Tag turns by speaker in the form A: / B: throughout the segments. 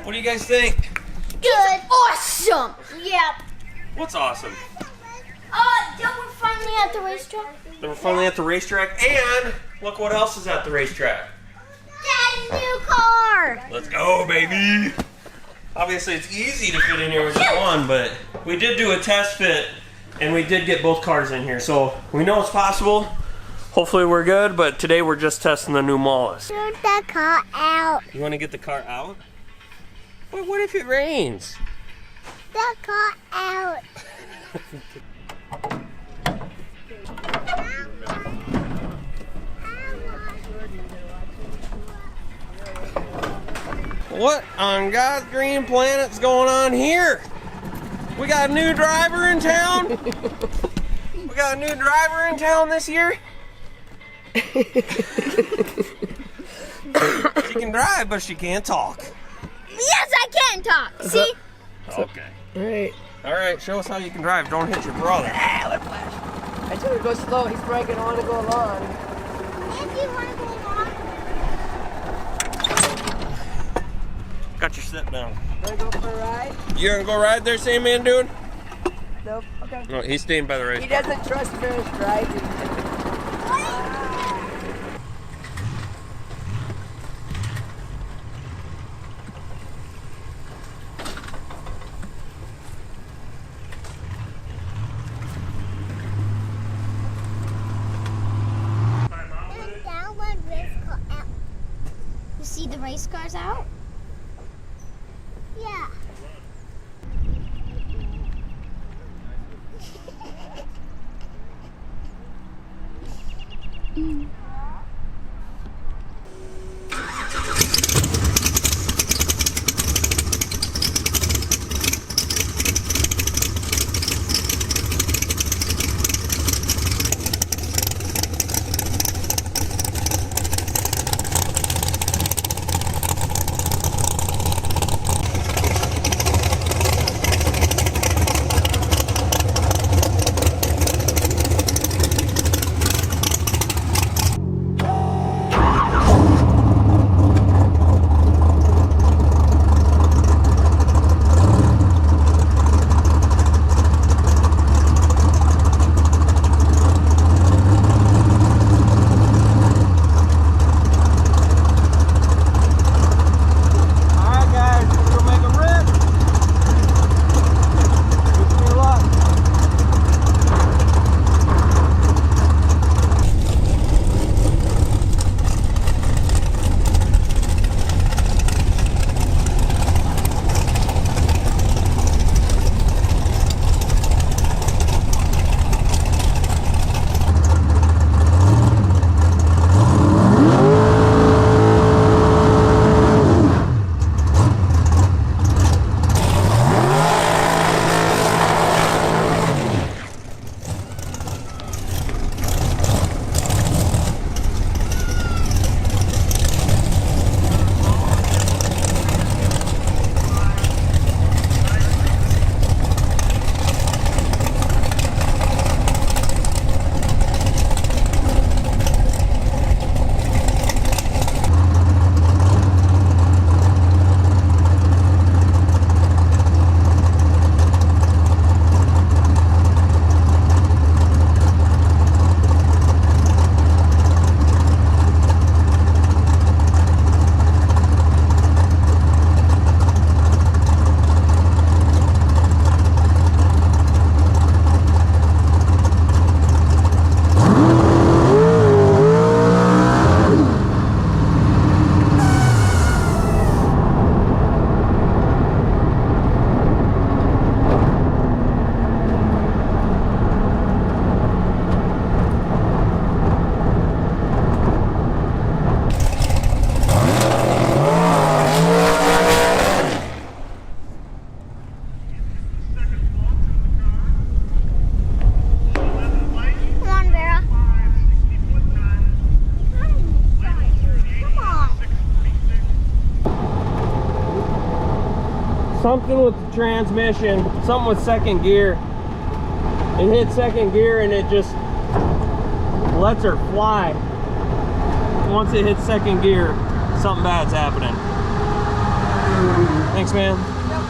A: What do you guys think?
B: Good. Awesome. Yep.
A: What's awesome?
B: That we're finally at the racetrack.
A: That we're finally at the racetrack, and look what else is at the racetrack.
B: Daddy's new car.
A: Let's go, baby. Obviously, it's easy to fit in here with just one, but we did do a test fit, and we did get both cars in here, so we know it's possible. Hopefully, we're good, but today we're just testing the new Mullis.
B: Get the car out.
A: You want to get the car out? But what if it rains?
B: The car out.
A: What on God's green planet's going on here? We got a new driver in town? We got a new driver in town this year? She can drive, but she can't talk.
B: Yes, I can talk. See?
A: Okay. Alright, show us how you can drive. Don't hit your brother.
C: I told her to go slow. He's probably going to want to go along.
B: If you want to go along.
A: Got your sit down.
C: Want to go for a ride?
A: You gonna go ride there, same man, dude?
C: Nope. Okay.
A: No, he's staying by the race.
C: He doesn't trust Vera's driving.
B: You see the race cars out? Yeah.
A: something with the transmission, something with second gear. It hit second gear and it just lets her fly. Once it hits second gear, something bad's happening. Thanks, man. Yep.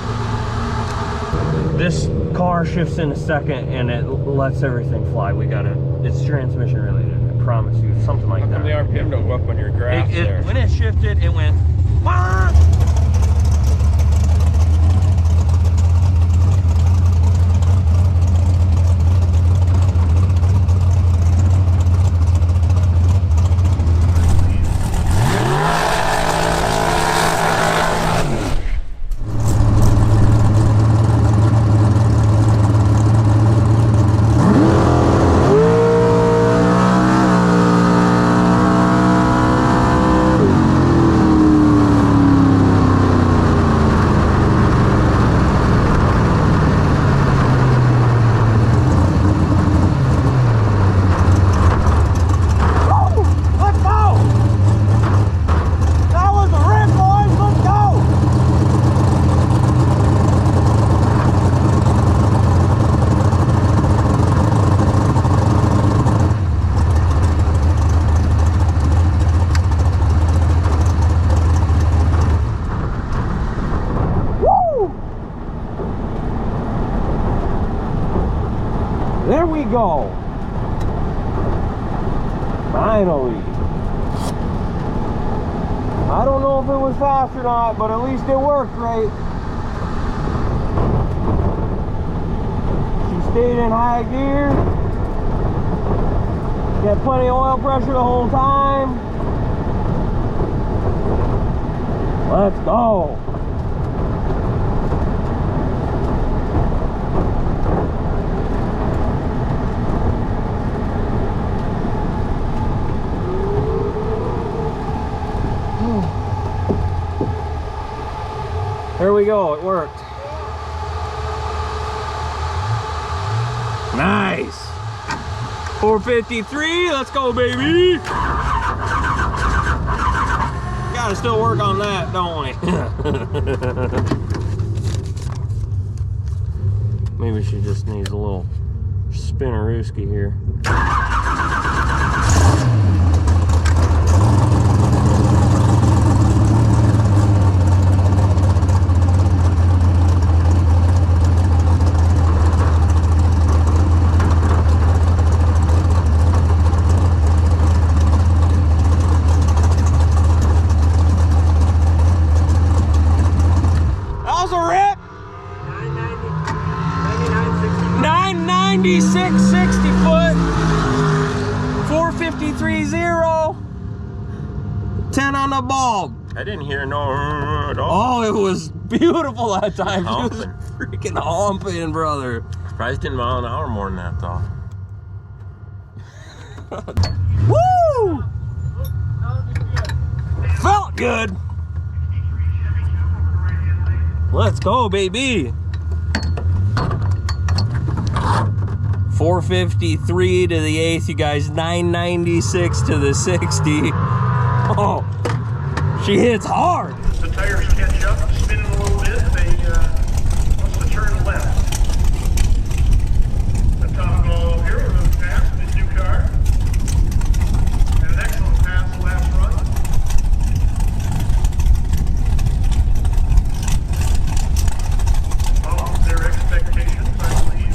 A: This car shifts in a second and it lets everything fly. We gotta, it's transmission related, I promise you, something like that.
D: How come the RPM don't go up on your graph there?
A: When it shifted, it went, wah!
E: There we go. Finally. I don't know if it was fast or not, but at least it worked right. She stayed in high gear. Got plenty of oil pressure the whole time. Let's go. There we go, it worked. Nice. 453, let's go, baby. Gotta still work on that, don't we? Maybe she just needs a little spinnerooski here. That was a rip! 996 60 foot, 453.0, 10 on the bulb.
D: I didn't hear no at all.
E: Oh, it was beautiful that time. It was
D: Humping.
E: freaking humping, brother.
D: Probably 10 mile an hour more than that though.
E: Woo! Felt good. Let's go, baby. 453 to the 8th, you guys. 996 to the 60. Oh, she hits hard.
F: The tires catch up, spinning a little bit. They must have turned left. The top goal here was a pass in this new car. And an excellent pass the last run. Well, their expectations, I believe.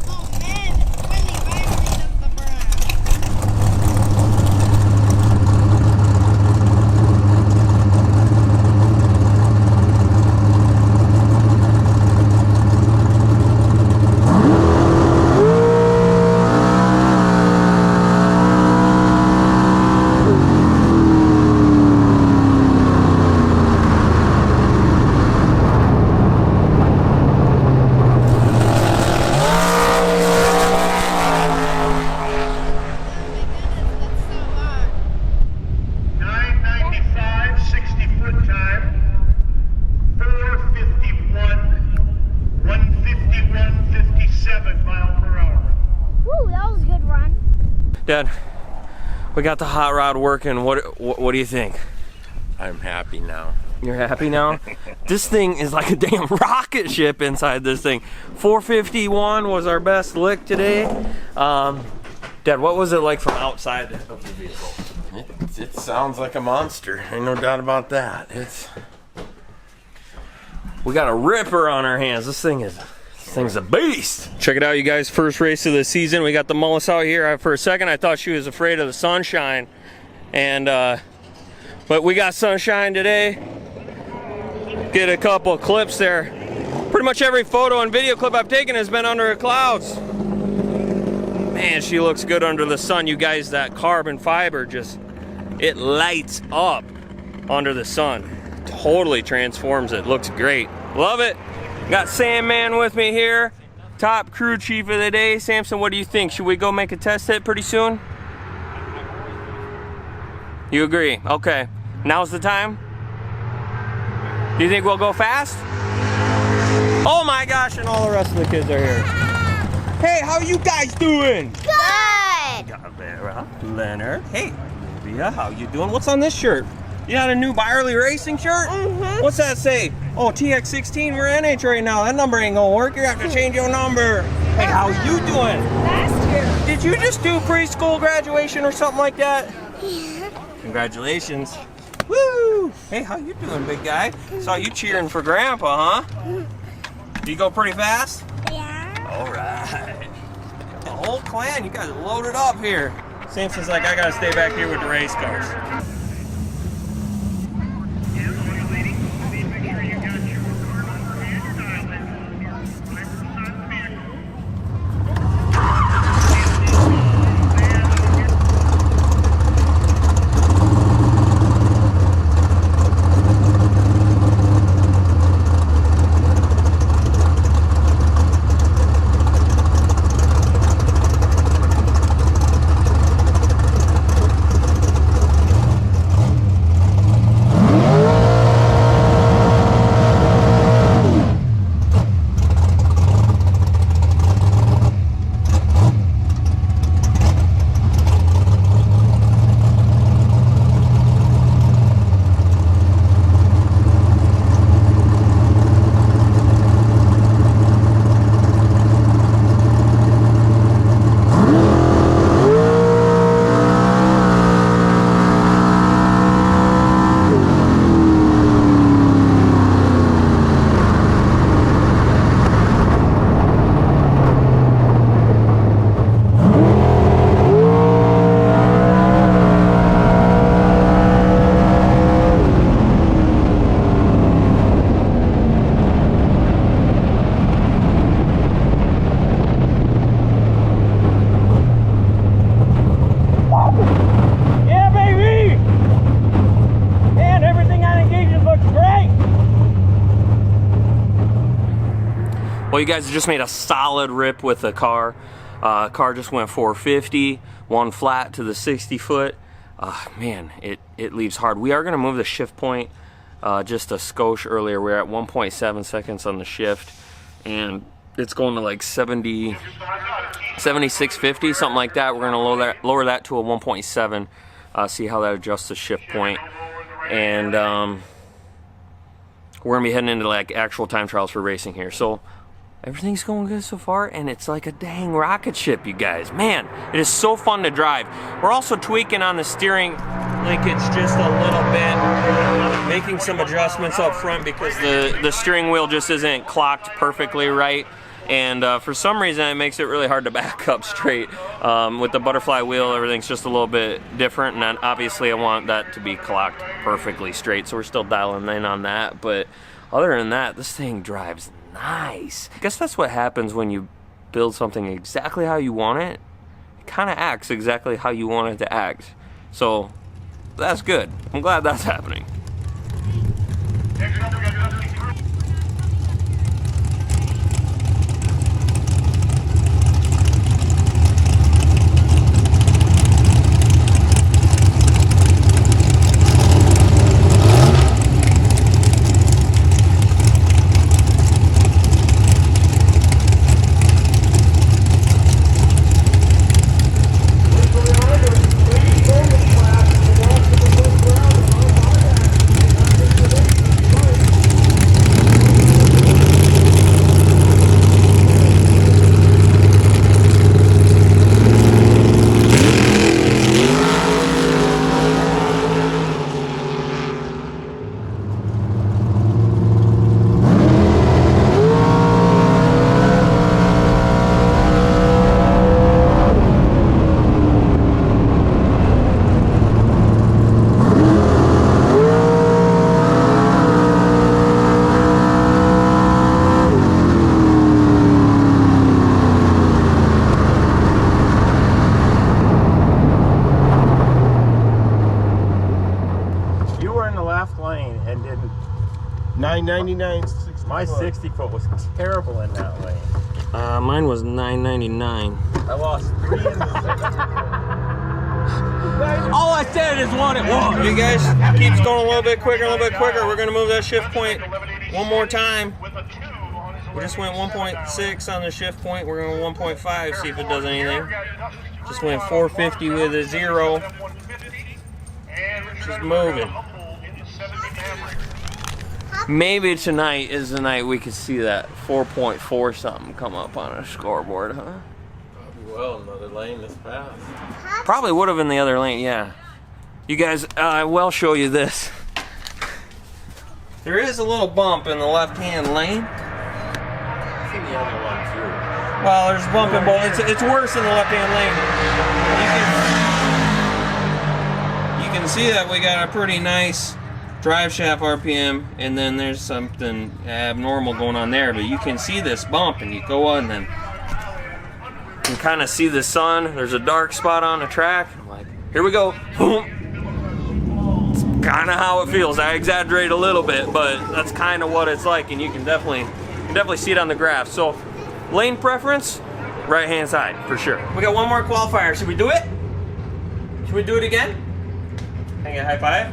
B: Oh man, it's really vibrating up the brand. That's so hard.
F: 995, 60-foot time. 451, 151.57 mile per hour.
B: Woo, that was a good run.
A: Dad, we got the hot rod working. What do you think?
D: I'm happy now.
A: You're happy now? This thing is like a damn rocket ship inside this thing. 451 was our best lick today. Dad, what was it like from outside of the vehicle?
D: It sounds like a monster. Ain't no doubt about that.
A: We got a ripper on our hands. This thing's a beast. Check it out, you guys. First race of the season. We got the Mullis out here. For a second, I thought she was afraid of the sunshine, and but we got sunshine today. Get a couple of clips there. Pretty much every photo and video clip I've taken has been under the clouds. Man, she looks good under the sun, you guys. That carbon fiber just, it lights up under the sun. Totally transforms it. Looks great. Love it. Got Sandman with me here, top crew chief of the day. Samson, what do you think? Should we go make a test hit pretty soon? You agree? Okay. Now's the time? Do you think we'll go fast? Oh my gosh, and all the rest of the kids are here. Hey, how you guys doing?
B: Good.
A: Got Vera, Leonard. Hey, Olivia, how you doing? What's on this shirt? You got a new Byerly Racing shirt?
B: Mm-hmm.
A: What's that say? Oh, TX16, we're NH right now. That number ain't gonna work. You have to change your number. Hey, how you doing?
B: Last year.
A: Did you just do preschool graduation or something like that?
B: Yeah.
A: Congratulations. Woo! Hey, how you doing, big guy? Saw you cheering for Grandpa, huh? Do you go pretty fast?
B: Yeah.
A: All right. The whole clan, you guys are loaded up here. Samson's like, I gotta stay back here with the race cars. Well, you guys just made a solid rip with the car. Car just went 450, one flat to the 60 foot. Man, it leaves hard. We are going to move the shift point just a skosh earlier. We're at 1.7 seconds on the shift, and it's going to like 7650, something like that. We're going to lower that to a 1.7, see how that adjusts the shift point. And we're going to be heading into like actual time trials for racing here. So everything's going good so far, and it's like a dang rocket ship, you guys. Man, it is so fun to drive. We're also tweaking on the steering linkage just a little bit, making some adjustments up front because the steering wheel just isn't clocked perfectly right. And for some reason, it makes it really hard to back up straight. With the butterfly wheel, everything's just a little bit different, and then obviously I want that to be clocked perfectly straight, so we're still dialing in on that. But other than that, this thing drives nice. I guess that's what happens when you build something exactly how you want it. It kind of acts exactly how you want it to act. So that's good. I'm glad that's happening.
F: Next up, we got Dusty Crew.
D: half lane and did 999. My 60 foot was terrible in that lane.
E: Mine was 999.
D: I lost 3 in the 60.
E: All I said is what it was.
A: You guys keeps going a little bit quicker, a little bit quicker. We're gonna move that shift point one more time. We just went 1.6 on the shift point. We're going 1.5, see if it does anything. Just went 450 with a 0. Just moving. Maybe tonight is the night we could see that 4.4 something come up on a scoreboard, huh?
D: Probably will, another lane this fast.
E: Probably would have in the other lane, yeah. You guys, I will show you this. There is a little bump in the left-hand lane.
D: It's in the other one too.
E: Well, there's a bump in both. It's worse in the left-hand lane. You can see that we got a pretty nice drive shaft RPM, and then there's something abnormal going on there, but you can see this bump, and you go on, and then you can kind of see the sun. There's a dark spot on the track. I'm like, here we go. Boom. It's kind of how it feels. I exaggerate a little bit, but that's kind of what it's like, and you can definitely see it on the graph. So, lane preference, right-hand side for sure. We got one more qualifier. Should we do it? Should we do it again? Can I get a high five?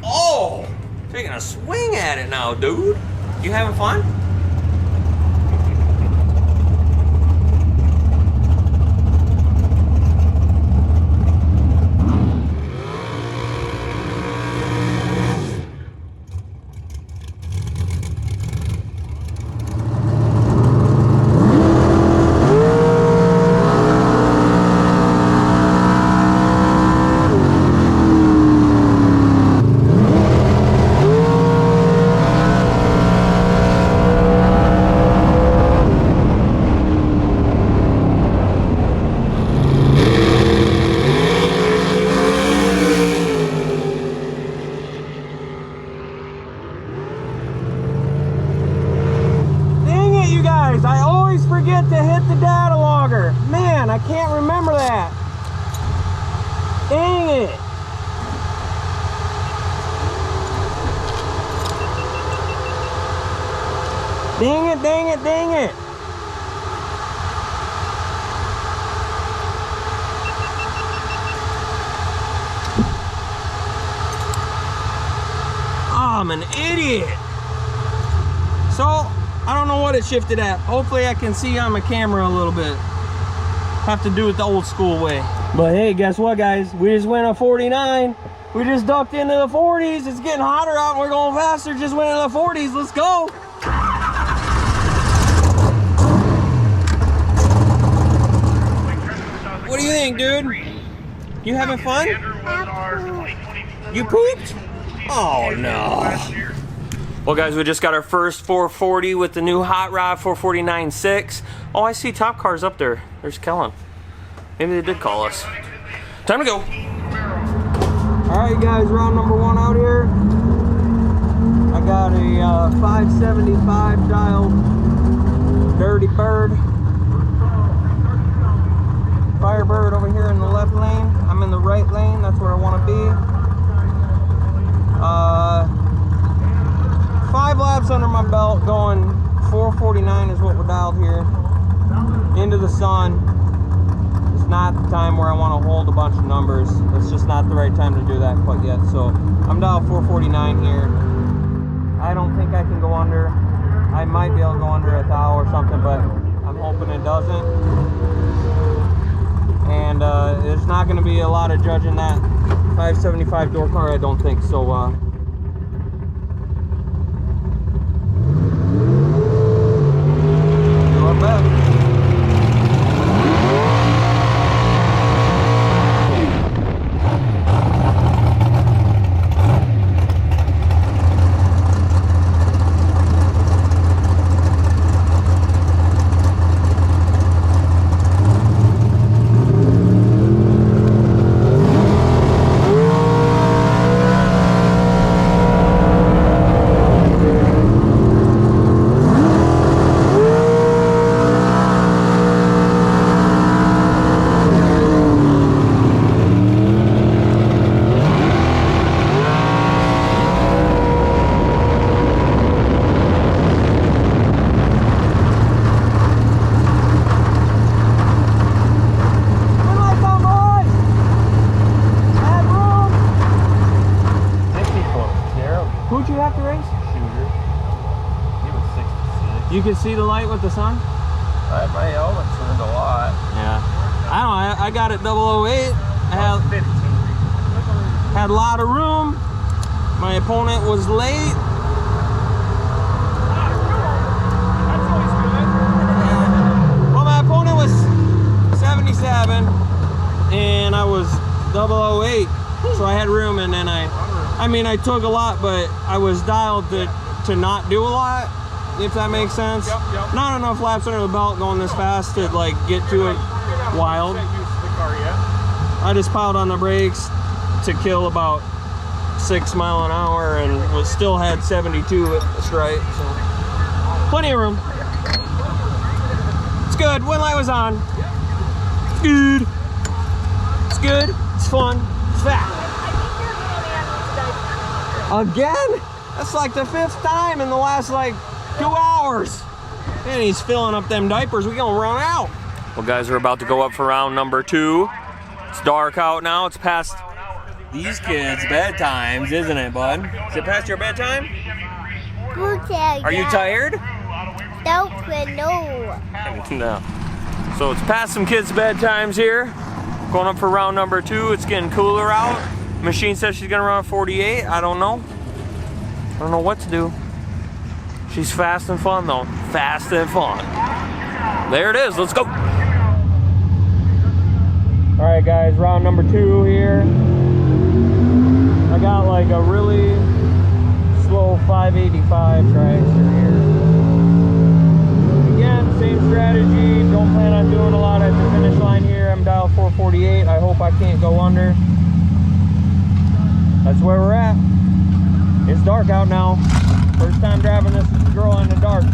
E: Oh, taking a swing at it now, dude. You having fun? I can't remember that. Dang it. Dang it, dang it, dang it. Oh, I'm an idiot. So, I don't know what it shifted at. Hopefully I can see on my camera a little bit. Have to do it the old school way. But hey, guess what, guys? We just went a 49. We just ducked into the 40s. It's getting hotter out and we're going faster. Just went into the 40s. Let's go. What do you think, dude? You having fun? You pooped? Oh, no. Well, guys, we just got our first 440 with the new Hot Rod 449.6. Oh, I see top cars up there. There's Kellen. Maybe they did call us. Time to go. All right, guys, round number 1 out here. I got a 575 dial Dirty Bird. Firebird over here in the left lane. I'm in the right lane. That's where I want to be. 5 laps under my belt, going 449 is what we're dialed here. Into the sun. It's not the time where I want to hold a bunch of numbers. It's just not the right time to do that quite yet. So I'm dialed 449 here. I don't think I can go under. I might be able to go under a thou or something, but I'm hoping it doesn't. And there's not going to be a lot of judging that 575 door car, I don't think. So Who'd you have to race?
D: Shooter. He was 66.
E: You could see the light with the sun?
D: I had my helmet turned a lot.
E: Yeah. I don't know, I got it 008. I had
D: 15.
E: a lot of room. My opponent was late. Well, my opponent was 77 and I was 008. So I had room, and then I mean, I took a lot, but I was dialed to not do a lot, if that makes sense.
D: Yep.
E: Not enough laps under the belt going this fast to like get to it wild. I just piled on the brakes to kill about 6 miles an hour and still had 72 at the stripe, so plenty of room. It's good. One light was on. It's good. It's good. It's fun. It's fast. Again? That's like the 5th time in the last like 2 hours. And he's filling up them diapers. We gonna run out. Well, guys, we're about to go up for round number 2. It's dark out now. It's past these kids' bedtimes, isn't it, bud? Is it past your bedtime?
B: Okay,
E: Are you tired?
B: No.
E: No. So it's past some kids' bedtimes here. Going up for round number 2. It's getting cooler out. Machine says she's gonna run 48. I don't know. I don't know what to do. She's fast and fun though. Fast and fun. There it is. Let's go. All right, guys. Round number 2 here. I got like a really slow 585 traction here. Again, same strategy. Don't plan on doing a lot at the finish line here. I'm dialed 448. I hope I can't go under. That's where we're at. It's dark out now. First time driving this girl in the dark.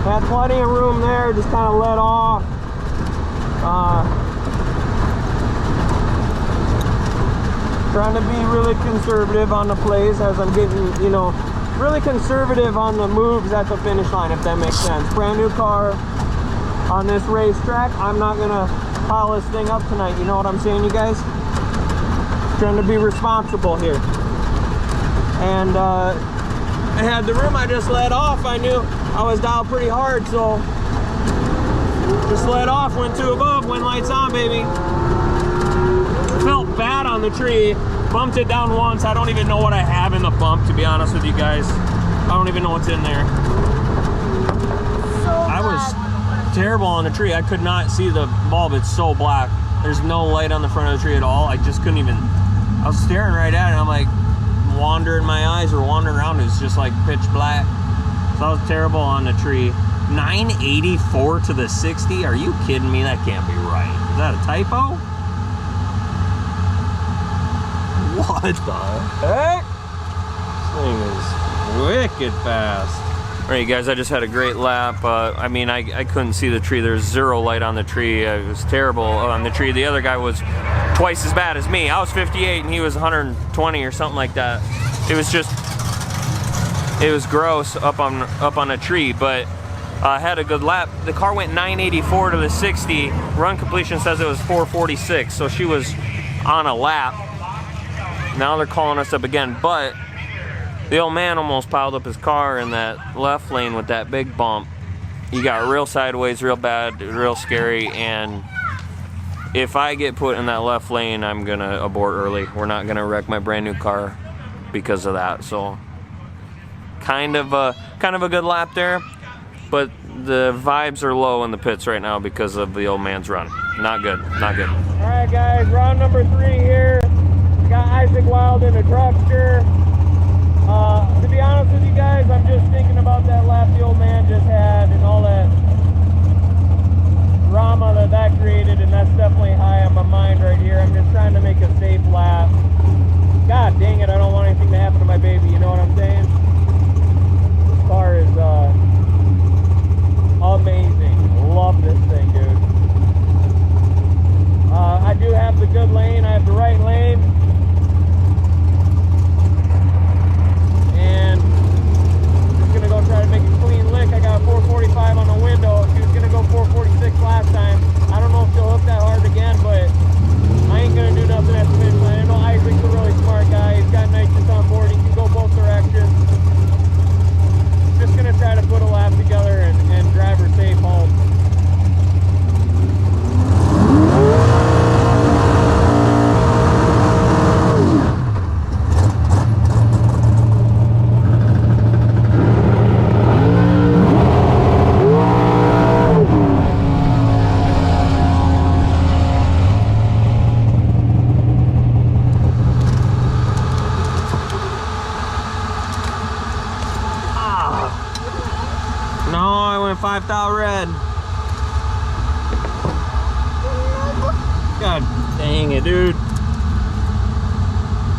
E: Had plenty of room there, just kind of let off. Trying to be really conservative on the plays as I'm getting, you know, really conservative on the moves at the finish line, if that makes sense. Brand new car on this racetrack. I'm not gonna pile this thing up tonight, you know what I'm saying, you guys? Trying to be responsible here. And I had the room, I just let off. I knew I was dialed pretty hard, so just let off, went to above, when lights on, baby. Felt bad on the tree, bumped it down once. I don't even know what I have in the bump, to be honest with you guys. I don't even know what's in there. I was terrible on the tree. I could not see the bulb, it's so black. There's no light on the front of the tree at all. I just couldn't even, I was staring right at it, and I'm like, wandering, my eyes were wandering around. It was just like pitch black. So I was terrible on the tree. 984 to the 60? Are you kidding me? That can't be right. Is that a typo? What the heck? This thing is wicked fast. Alright guys, I just had a great lap. I mean, I couldn't see the tree. There's zero light on the tree. It was terrible on the tree. The other guy was twice as bad as me. I was 58 and he was 120 or something like that. It was just, it was gross up on a tree, but I had a good lap. The car went 984 to the 60. Run completion says it was 446, so she was on a lap. Now they're calling us up again, but The old man almost piled up his car in that left lane with that big bump. He got real sideways, real bad, real scary, and if I get put in that left lane, I'm gonna abort early. We're not gonna wreck my brand new car because of that. So kind of a good lap there, but the vibes are low in the pits right now because of the old man's run. Not good, not good.
A: All right, guys, round number 3 here. We got Isaac Wild in a truckster. To be honest with you guys, I'm just thinking about that lap the old man just had and all that drama that created, and that's definitely high on my mind right here. I'm just trying to make a safe lap. God dang it, I don't want anything to happen to my baby, you know what I'm saying? This car is amazing. Love this thing, dude. I do have the good lane. I have the right lane. And just gonna go try to make a clean lick. I got 445 on the window. She was gonna go 446 last time. I don't know if she'll hook that hard again, but I ain't gonna do nothing at the finish line. I know Isaac's a really smart guy. He's got nitrous on board. He can go both directions. Just gonna try to put a lap together and drive her safe home. No, I went 5,000 red. God dang it, dude.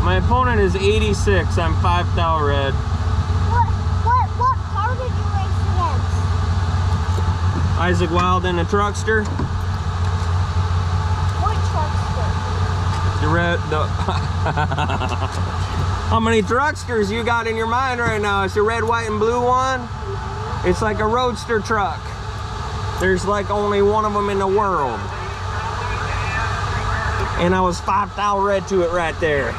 A: My opponent is 86. I'm 5,000 red.
B: What car did you race against?
A: Isaac Wild in a truckster.
B: What truckster?
A: The red. How many trucksters you got in your mind right now? It's the red, white, and blue one. It's like a roadster truck. There's like only one of them in the world. And I was 5,000 red to it right there.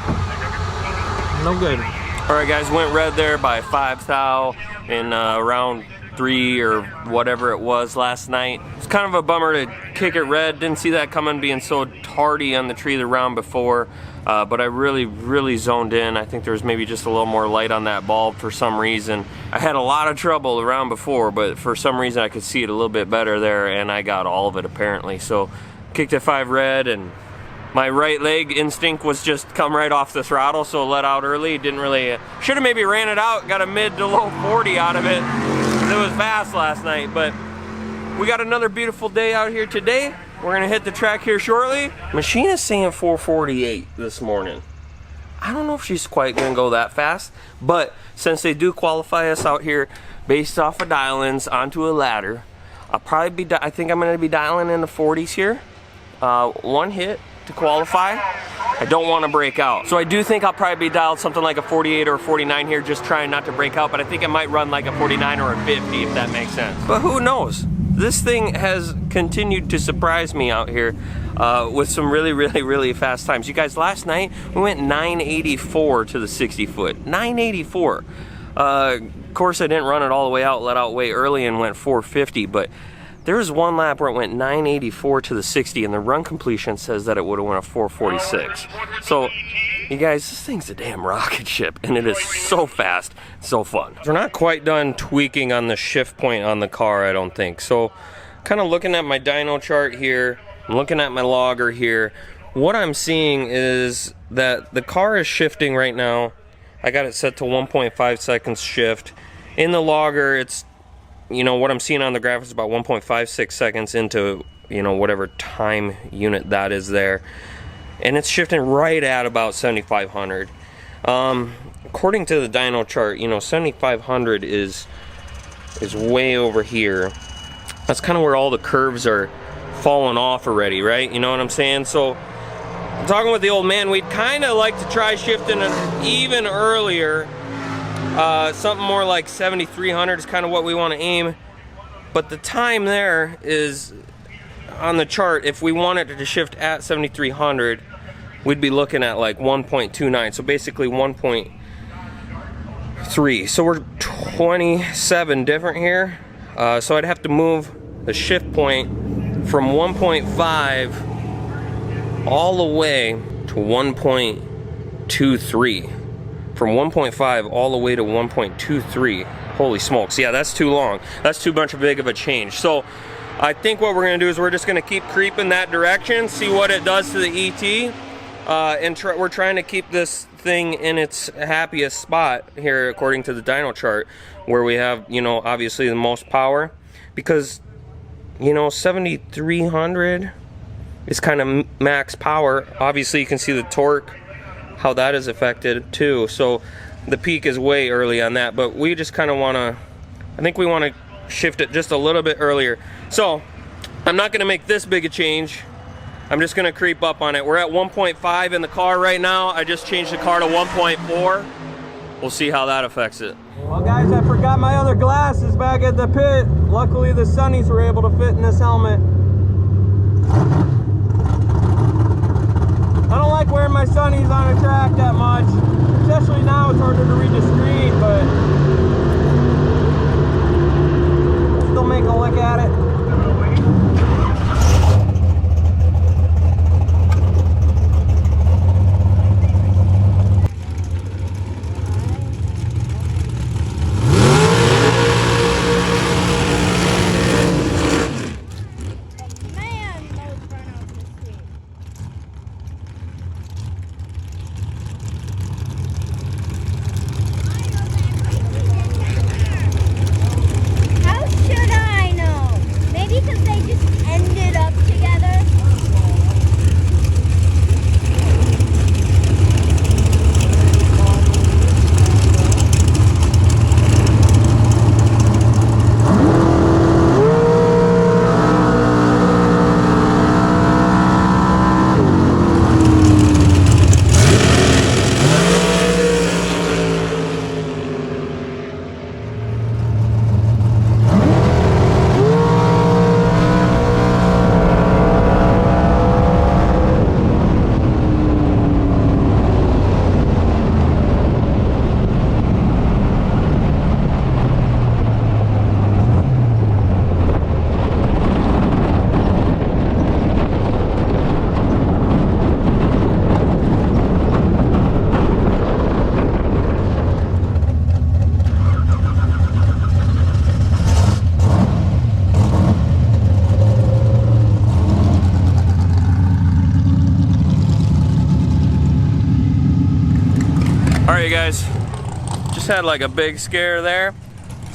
A: No good. All right, guys, went red there by 5,000 in round 3 or whatever it was last night. It's kind of a bummer to kick it red. Didn't see that coming, being so tardy on the tree the round before. But I really zoned in. I think there was maybe just a little more light on that bulb for some reason. I had a lot of trouble the round before, but for some reason I could see it a little bit better there, and I got all of it apparently. So kicked at 5 red, and my right leg instinct was just come right off the throttle, so let out early. Didn't really, should have maybe ran it out, got a mid to low 40 out of it. It was fast last night, but we got another beautiful day out here today. We're gonna hit the track here shortly. Machine is saying 448 this morning. I don't know if she's quite gonna go that fast, but since they do qualify us out here based off of dial-ins onto a ladder, I'll probably be, I think I'm gonna be dialing in the 40s here. 1 hit to qualify. I don't want to break out. So I do think I'll probably be dialed something like a 48 or a 49 here, just trying not to break out, but I think it might run like a 49 or a 50 if that makes sense. But who knows? This thing has continued to surprise me out here with some really fast times. You guys, last night we went 984 to the 60 foot. 984. Of course I didn't run it all the way out, let out way early and went 450, but there was one lap where it went 984 to the 60, and the run completion says that it would have went a 446. So, you guys, this thing's a damn rocket ship, and it is so fast, so fun. We're not quite done tweaking on the shift point on the car, I don't think. So, kind of looking at my dyno chart here, I'm looking at my logger here. What I'm seeing is that the car is shifting right now. I got it set to 1.5 seconds shift. In the logger, it's, you know, what I'm seeing on the graph is about 1.56 seconds into, you know, whatever time unit that is there. And it's shifting right at about 7,500. According to the dyno chart, you know, 7,500 is way over here. That's kind of where all the curves are falling off already, right? You know what I'm saying? So, I'm talking with the old man, we'd kind of like to try shifting even earlier. Something more like 7,300 is kind of what we want to aim, but the time there is on the chart. If we wanted to shift at 7,300, we'd be looking at like 1.29, so basically 1.6
E: 3. So we're 27 different here. So I'd have to move the shift point from 1.5 all the way to 1.23. From 1.5 all the way to 1.23. Holy smokes, yeah, that's too long. That's too much big of a change. So I think what we're gonna do is we're just gonna keep creeping that direction, see what it does to the ET, and we're trying to keep this thing in its happiest spot here according to the dyno chart, where we have, you know, obviously the most power, because, you know, 7,300 is kind of max power. Obviously you can see the torque, how that is affected too. So the peak is way early on that, but we just kind of want to, I think we want to shift it just a little bit earlier. So I'm not going to make this big a change. I'm just going to creep up on it. We're at 1.5 in the car right now. I just changed the car to 1.4. We'll see how that affects it.
A: Well guys, I forgot my other glasses back at the pit. Luckily the sunnies were able to fit in this helmet. I don't like wearing my sunnies on a track that much. Especially now, it's harder to read the screen, but still make a look at it.
E: Alright guys, just had like a big scare there.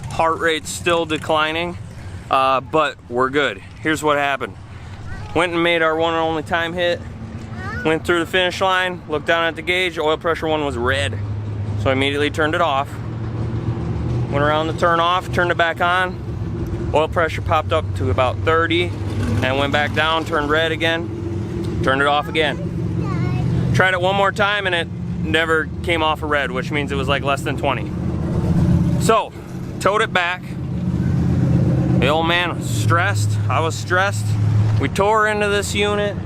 E: Heart rate's still declining, but we're good. Here's what happened. Went and made our one and only time hit. Went through the finish line, looked down at the gauge, oil pressure one was red. So I immediately turned it off. Went around the turn off, turned it back on. Oil pressure popped up to about 30 and went back down, turned red again, turned it off again. Tried it one more time and it never came off a red, which means it was like less than 20. So, towed it back. The old man was stressed, I was stressed. We tore into this unit,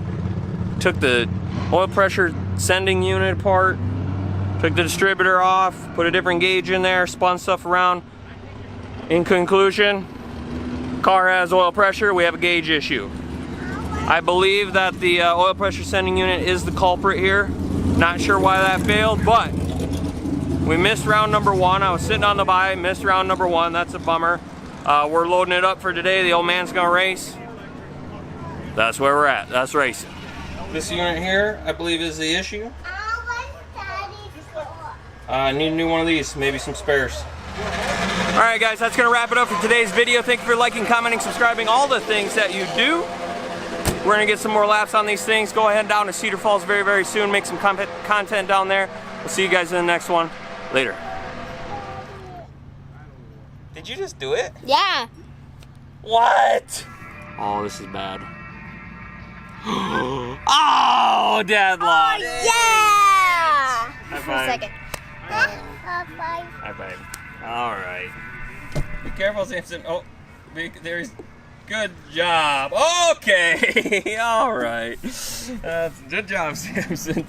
E: took the oil pressure sending unit apart, took the distributor off, put a different gauge in there, spun stuff around. In conclusion, car has oil pressure, we have a gauge issue. I believe that the oil pressure sending unit is the culprit here. Not sure why that failed, but we missed round number 1. I was sitting on the buy, missed round number 1. That's a bummer. We're loading it up for today. The old man's gonna race. That's where we're at. That's racing. This unit here, I believe, is the issue. I need a new one of these, maybe some spares. Alright guys, that's gonna wrap it up for today's video. Thank you for liking, commenting, subscribing, all the things that you do. We're gonna get some more laps on these things. Go ahead down to Cedar Falls very, very soon. Make some content down there. We'll see you guys in the next one. Later. Did you just do it?
B: Yeah.
E: What? Oh, this is bad. Oh, deadlock.
B: Oh, yeah.
E: High
B: For a
E: five.
B: second.
E: High five. All right. Be careful, Samson. Oh, there's. Good job. Okay. All right. Good job, Samson.